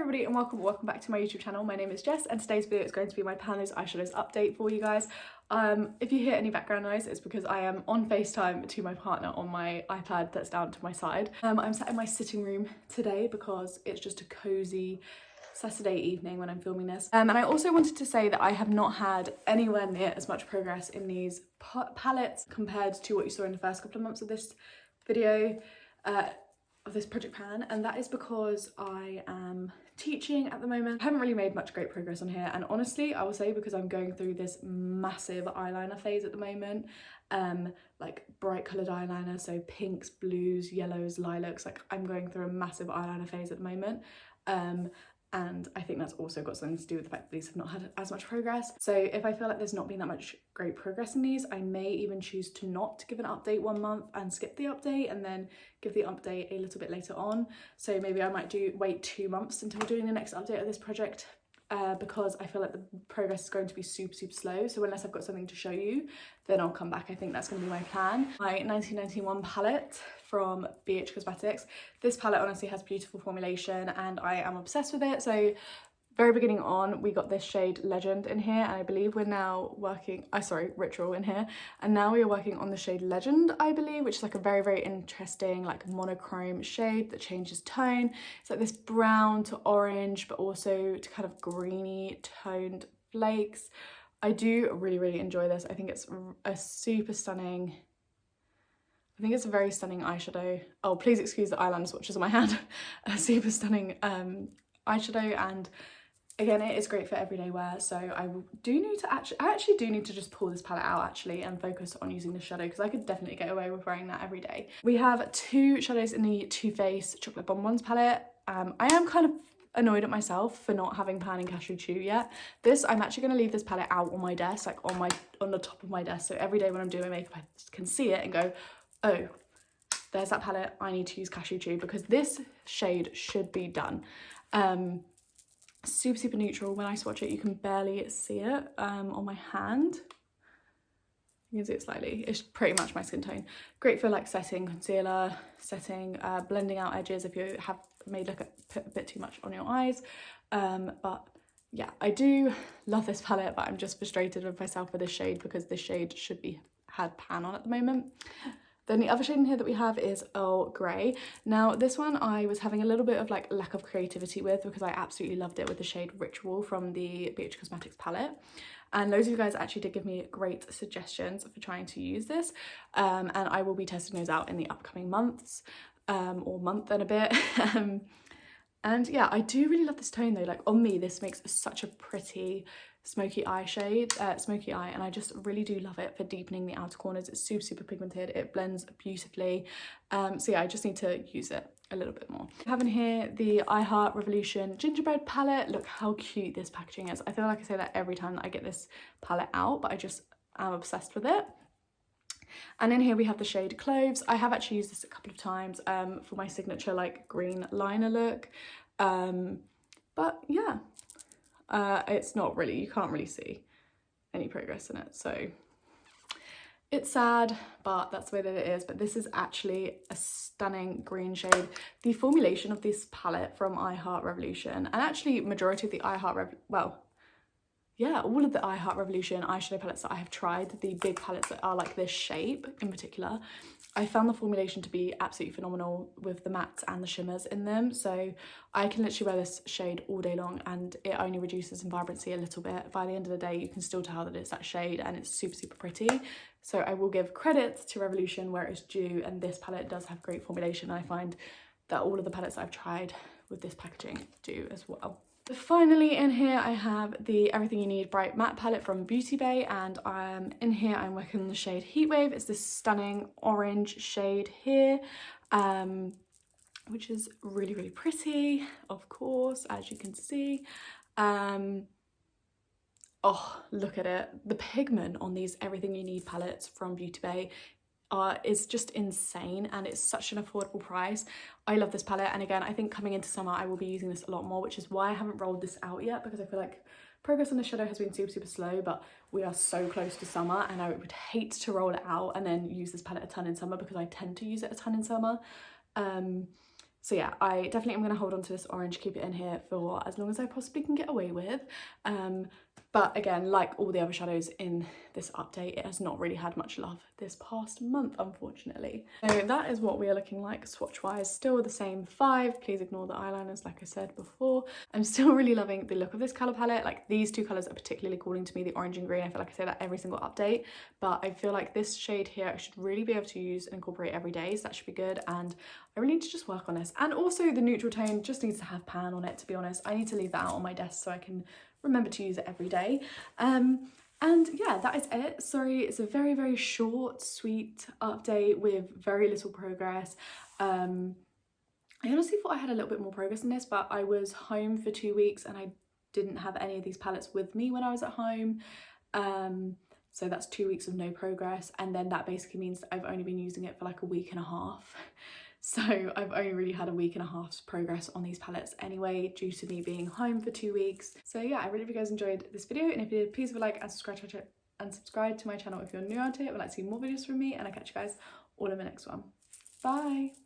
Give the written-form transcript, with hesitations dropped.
everybody and welcome back to my YouTube channel. My name is Jess and today's video is going to be my Panel's eyeshadows update for you guys. If you hear any background noise, it's because I am on FaceTime to my partner on my iPad that's down to my side. I'm sat in my sitting room today because it's just a cozy Saturday evening when I'm filming this. And I also wanted to say that I have not had anywhere near as much progress in these palettes compared to what you saw in the first couple of months of this video. Of this project pan, and that is because I am teaching at the moment. I haven't really made much great progress on here, and honestly I will say because I'm going through this massive eyeliner phase at the moment, like bright coloured eyeliner, so pinks, blues, yellows, lilacs, like I'm going through a massive eyeliner phase at the moment. And I think that's also got something to do with the fact that these have not had as much progress. So if I feel like there's not been that much great progress in these, I may even choose to not give an update 1 month and skip the update and then give the update a little bit later on. So maybe I might wait 2 months until doing the next update of this project because I feel like the progress is going to be super slow. So unless I've got something to show you, then I'll come back. I think that's going to be my plan. My 1991 palette from BH Cosmetics. This palette honestly has beautiful formulation and I am obsessed with it. So very beginning on, we got this shade Legend in here, and I believe we're now working, Ritual in here, and now we are working on the shade Legend, I believe, which is like a very interesting like monochrome shade that changes tone. It's like this brown to orange but also to kind of greeny toned flakes. I do really enjoy this. I think it's a super stunning, I think it's a very stunning eyeshadow. Oh, please excuse the eyeliner swatches on my hand. A super stunning eyeshadow, and again, it is great for everyday wear. So I actually do need to just pull this palette out actually and focus on using the shadow, because I could definitely get away with wearing that every day. We have 2 shadows in the Too Faced Chocolate Bonbons palette. I am kind of annoyed at myself for not having Pan and Cashew Chew yet. I'm actually going to leave this palette out on my desk, like on the top of my desk, so every day when I'm doing my makeup I can see it and go, oh, there's that palette, I need to use Cashew Chew, because this shade should be done. Super neutral. When I swatch it you can barely see it on my hand. You can see it slightly. It's pretty much my skin tone. Great for like setting concealer, blending out edges if you have put a bit too much on your eyes. But yeah, I do love this palette, but I'm just frustrated with myself for this shade because this shade should be had Pan on at the moment. Then the other shade in here that we have is Earl Grey. Now this one I was having a little bit of like lack of creativity with because I absolutely loved it with the shade Ritual from the BH Cosmetics palette. And loads of you guys actually did give me great suggestions for trying to use this. And I will be testing those out in the upcoming months, or month and a bit. And yeah, I do really love this tone though. Like on me, this makes such a pretty smoky eye shade, smoky eye, and I just really do love it for deepening the outer corners. It's super pigmented, it blends beautifully. So yeah, I just need to use it a little bit more. I have in here the I Heart Revolution Gingerbread palette. Look how cute this packaging is. I feel like I say that every time that I get this palette out, but I just am obsessed with it. And in here we have the shade Cloves. I have actually used this a couple of times for my signature like green liner look. But yeah, it's not really, you can't really see any progress in it. So it's sad, but that's the way that it is. But this is actually a stunning green shade. The formulation of this palette from I Heart Revolution, and actually majority of the all of the I Heart Revolution eyeshadow palettes that I have tried, the big palettes that are like this shape in particular, I found the formulation to be absolutely phenomenal with the mattes and the shimmers in them. So I can literally wear this shade all day long and it only reduces in vibrancy a little bit. By the end of the day, you can still tell that it's that shade and it's super pretty. So I will give credit to Revolution where it's due, and this palette does have great formulation. I find that all of the palettes I've tried with this packaging do as well. Finally in here I have the Everything You Need Bright Matte palette from Beauty Bay, and in here I'm working on the shade Heatwave. It's this stunning orange shade here, which is really pretty, of course, as you can see. Oh, look at it. The pigment on these Everything You Need palettes from Beauty Bay is just insane, and it's such an affordable price. I love this palette, and again I think coming into summer I will be using this a lot more, which is why I haven't rolled this out yet, because I feel like progress on the shadow has been super slow, but we are so close to summer and I would hate to roll it out and then use this palette a ton in summer, because I tend to use it a ton in summer. So yeah, I definitely am going to hold on to this orange, keep it in here for as long as I possibly can get away with. But again, like all the other shadows in this update, it has not really had much love this past month, unfortunately. So that is what we are looking like swatch-wise. Still the same 5. Please ignore the eyeliners, like I said before. I'm still really loving the look of this colour palette. Like, these two colours are particularly calling to me, the orange and green. I feel like I say that every single update, but I feel like this shade here I should really be able to use and incorporate every day, so that should be good. And I really need to just work on this. And also the neutral tone just needs to have pan on it, to be honest. I need to leave that out on my desk so I can remember to use it every day. And yeah, that is it. Sorry, it's a very, very short, sweet update with very little progress. I honestly thought I had a little bit more progress in this, but I was home for 2 weeks and I didn't have any of these palettes with me when I was at home. So that's 2 weeks of no progress, and then that basically means that I've only been using it for like a week and a half. So I've only really had a week and a half's progress on these palettes anyway, due to me being home for 2 weeks. So yeah, I really hope you guys enjoyed this video, and if you did, please leave a like and subscribe to my channel if you're new to it, would like to see more videos from me, and I'll catch you guys all in the next one. Bye!